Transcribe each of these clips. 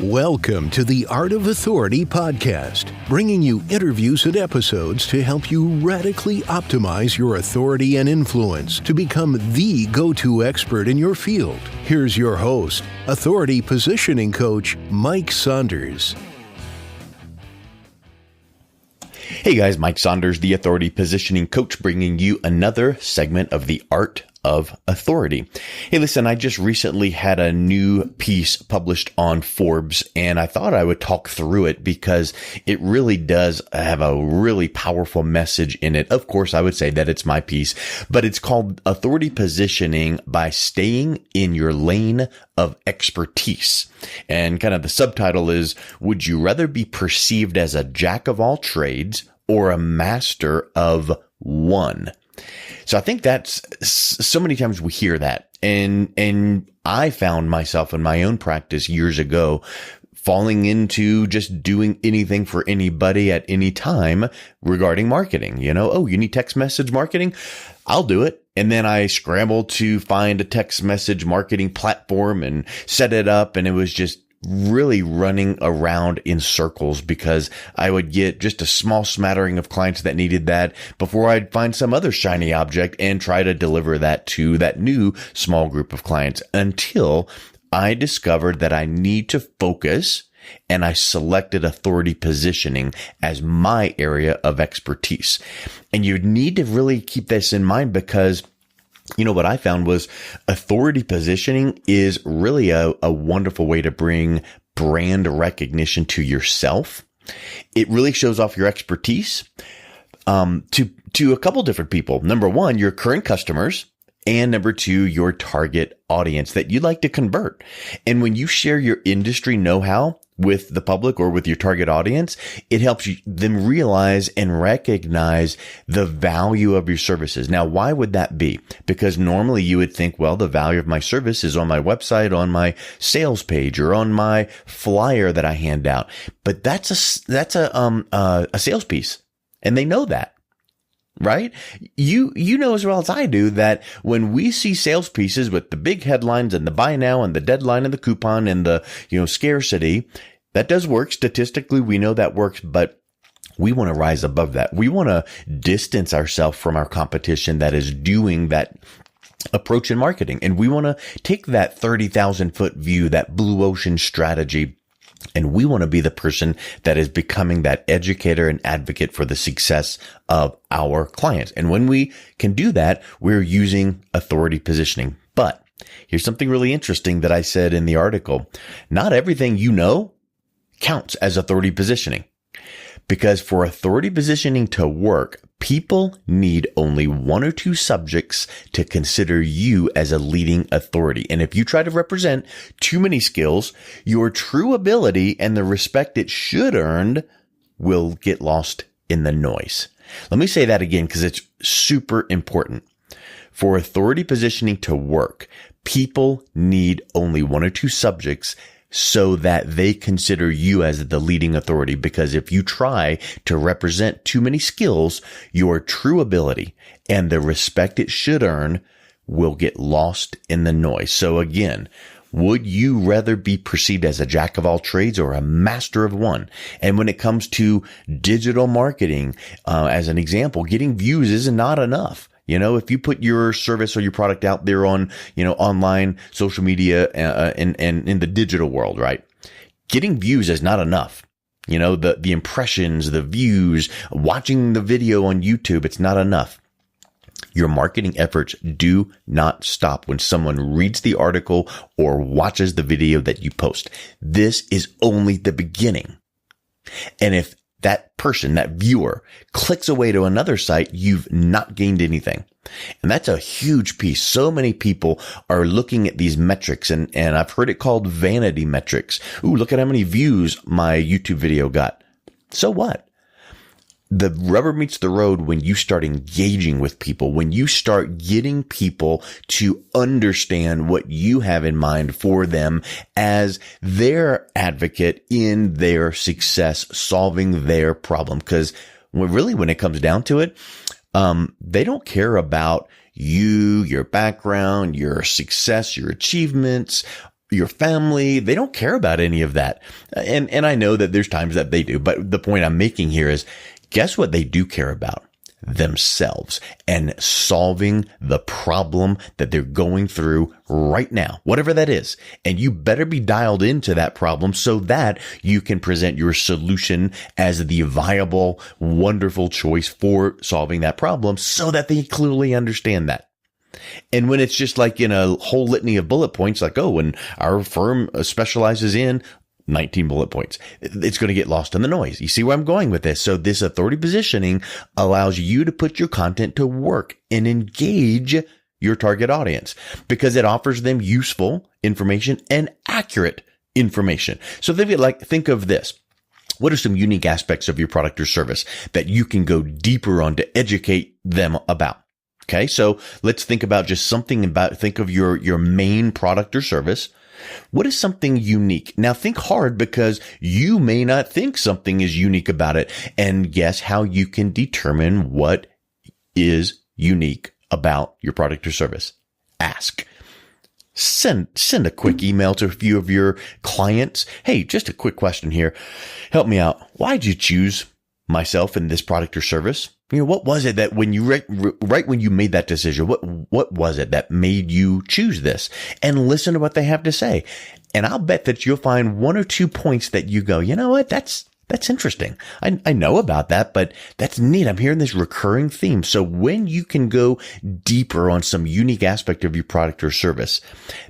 Welcome to the Art of Authority podcast, bringing you interviews and episodes to help you radically optimize your authority and influence to become the go-to expert in your field. Here's your host, authority positioning coach, Mike Saunders. Hey guys, Mike Saunders, the authority positioning coach, bringing you another segment of the Art of Authority. Hey, listen, I just recently had a new piece published on Forbes, and I thought I would talk through it because it really does have a really powerful message in it. Of course, I would say that it's my piece, but it's called Authority Positioning by Staying in Your Lane of Expertise. And kind of the subtitle is, would you rather be perceived as a jack of all trades or a master of one? So I think that's so many times we hear that. And I found myself in my own practice years ago falling into just doing anything for anybody at any time regarding marketing. You know, oh, you need text message marketing? I'll do it. And then I scrambled to find a text message marketing platform and set it up. And it was just really running around in circles because I would get just a small smattering of clients that needed that before I'd find some other shiny object and try to deliver that to that new small group of clients until I discovered that I need to focus, and I selected authority positioning as my area of expertise. And you need to really keep this in mind because you know, what I found was authority positioning is really a wonderful way to bring brand recognition to yourself. It really shows off your expertise to a couple different people. Number one, your current customers, and number two, your target audience that you'd like to convert. And when you share your industry know-how with the public or with your target audience, it helps them realize and recognize the value of your services. Now, why would that be? Because normally you would think, well, the value of my service is on my website, on my sales page, or on my flyer that I hand out. But that's a sales piece, and they know that. Right? You know as well as I do that when we see sales pieces with the big headlines and the buy now and the deadline and the coupon and the, scarcity, that does work. Statistically, we know that works, but we want to rise above that. We want to distance ourselves from our competition that is doing that approach in marketing. And we want to take that 30,000 foot view, that blue ocean strategy, and we want to be the person that is becoming that educator and advocate for the success of our clients. And when we can do that, we're using authority positioning. But here's something really interesting that I said in the article. Not everything you know counts as authority positioning. Because for authority positioning to work, people need only one or two subjects to consider you as a leading authority. And if you try to represent too many skills, your true ability and the respect it should earn will get lost in the noise. Let me say that again because it's super important. For authority positioning to work, people need only one or two subjects so that they consider you as the leading authority. Because if you try to represent too many skills, your true ability and the respect it should earn will get lost in the noise. So again, would you rather be perceived as a jack of all trades or a master of one? And when it comes to digital marketing, as an example, getting views is not enough. If you put your service or your product out there on, online social media, and in the digital world, right? Getting views is not enough. The impressions, the views, watching the video on YouTube, it's not enough. Your marketing efforts do not stop when someone reads the article or watches the video that you post. This is only the beginning. And if that person, that viewer, clicks away to another site, you've not gained anything. And that's a huge piece. So many people are looking at these metrics, and I've heard it called vanity metrics. Ooh, look at how many views my YouTube video got. So what? The rubber meets the road when you start engaging with people, when you start getting people to understand what you have in mind for them as their advocate in their success, solving their problem. Because when it comes down to it, they don't care about you, your background, your success, your achievements. your family. They don't care about any of that. And I know that there's times that they do, but the point I'm making here is, guess what they do care about? Themselves and solving the problem that they're going through right now, whatever that is. And you better be dialed into that problem so that you can present your solution as the viable, wonderful choice for solving that problem so that they clearly understand that. And when it's just like in a whole litany of bullet points, like, oh, and our firm specializes in 19 bullet points, it's going to get lost in the noise. You see where I'm going with this? So this authority positioning allows you to put your content to work and engage your target audience because it offers them useful information and accurate information. So think of this. What are some unique aspects of your product or service that you can go deeper on to educate them about? Okay. So let's think about just think of your main product or service. What is something unique? Now think hard because you may not think something is unique about it. And guess how you can determine what is unique about your product or service? Ask. Send a quick email to a few of your clients. Hey, just a quick question here. Help me out. Why'd you choose myself in this product or service? What was it that when you right when you made that decision, what was it that made you choose this? And listen to what they have to say. And I'll bet that you'll find one or two points that you go, you know what? That's interesting. I know about that, but that's neat. I'm hearing this recurring theme. So when you can go deeper on some unique aspect of your product or service,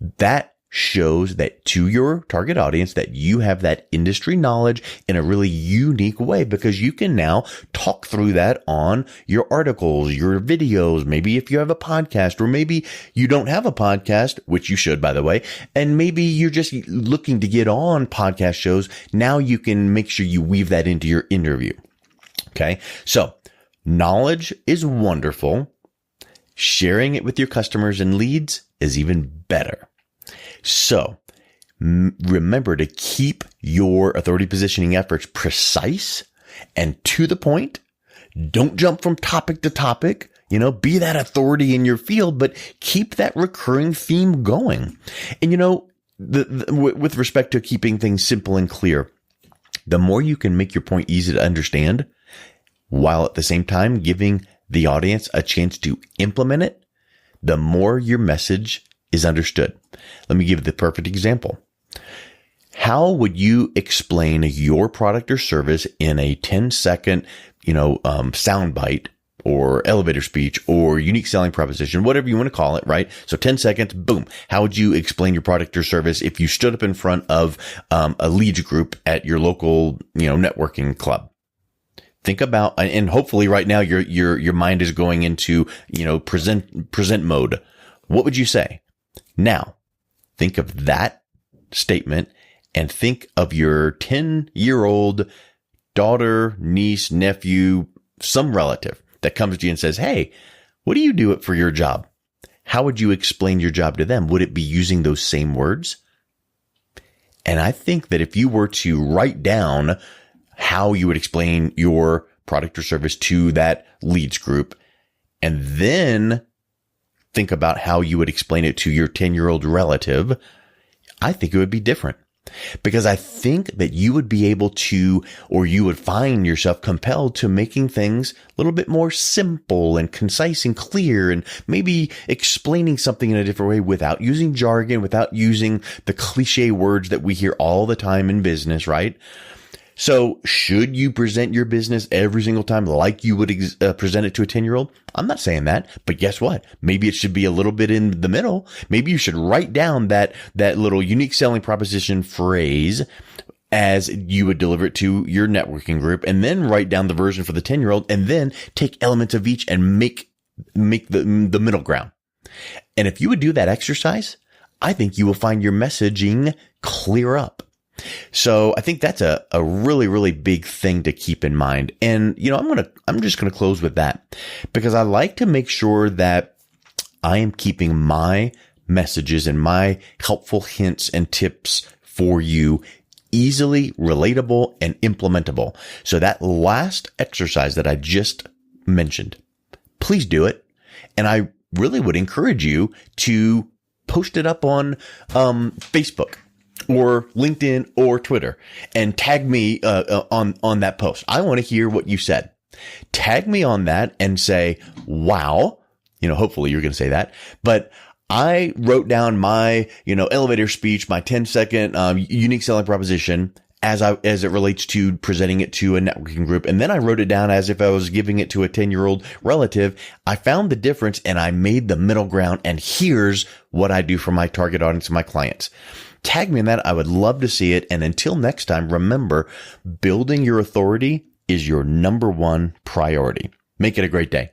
that shows that to your target audience that you have that industry knowledge in a really unique way because you can now talk through that on your articles, your videos, maybe if you have a podcast, or maybe you don't have a podcast, which you should, by the way, and maybe you're just looking to get on podcast shows. Now you can make sure you weave that into your interview. Okay. So knowledge is wonderful. Sharing it with your customers and leads is even better. So remember to keep your authority positioning efforts precise and to the point. Don't jump from topic to topic. Be that authority in your field, but keep that recurring theme going. And with respect to keeping things simple and clear, the more you can make your point easy to understand, while at the same time giving the audience a chance to implement it, the more your message is understood. Let me give you the perfect example. How would you explain your product or service in a 10-second, soundbite or elevator speech or unique selling proposition, whatever you want to call it, right? So 10 seconds, boom. How would you explain your product or service if you stood up in front of a leads group at your local, networking club? Think about, and hopefully right now your mind is going into, present mode. What would you say? Now, think of that statement and think of your 10-year-old daughter, niece, nephew, some relative that comes to you and says, hey, what do you do it for your job? How would you explain your job to them? Would it be using those same words? And I think that if you were to write down how you would explain your product or service to that leads group and then think about how you would explain it to your 10-year-old relative, I think it would be different because I think that you would be able to, or you would find yourself compelled to making things a little bit more simple and concise and clear and maybe explaining something in a different way without using jargon, without using the cliche words that we hear all the time in business, right? So should you present your business every single time like you would present it to a 10-year-old? I'm not saying that, but guess what? Maybe it should be a little bit in the middle. Maybe you should write down that little unique selling proposition phrase as you would deliver it to your networking group and then write down the version for the 10-year-old and then take elements of each and make the middle ground. And if you would do that exercise, I think you will find your messaging clear up. So I think that's a really, really big thing to keep in mind. And, I'm just going to close with that because I like to make sure that I am keeping my messages and my helpful hints and tips for you easily relatable and implementable. So that last exercise that I just mentioned, please do it. And I really would encourage you to post it up on Facebook or LinkedIn or Twitter and tag me on that post. I want to hear what you said. Tag me on that and say, wow, hopefully you're going to say that, but I wrote down my, elevator speech, my 10-second unique selling proposition as it relates to presenting it to a networking group. And then I wrote it down as if I was giving it to a 10-year-old relative. I found the difference and I made the middle ground. And here's what I do for my target audience and my clients. Tag me in that. I would love to see it. And until next time, remember, building your authority is your number one priority. Make it a great day.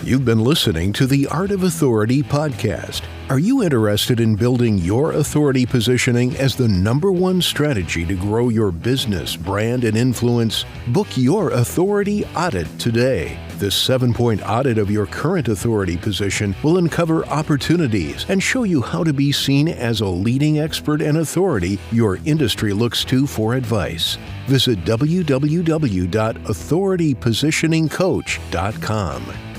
You've been listening to the Art of Authority podcast. Are you interested in building your authority positioning as the number one strategy to grow your business, brand, and influence? Book your authority audit today. This 7-point audit of your current authority position will uncover opportunities and show you how to be seen as a leading expert and authority your industry looks to for advice. Visit www.authoritypositioningcoach.com.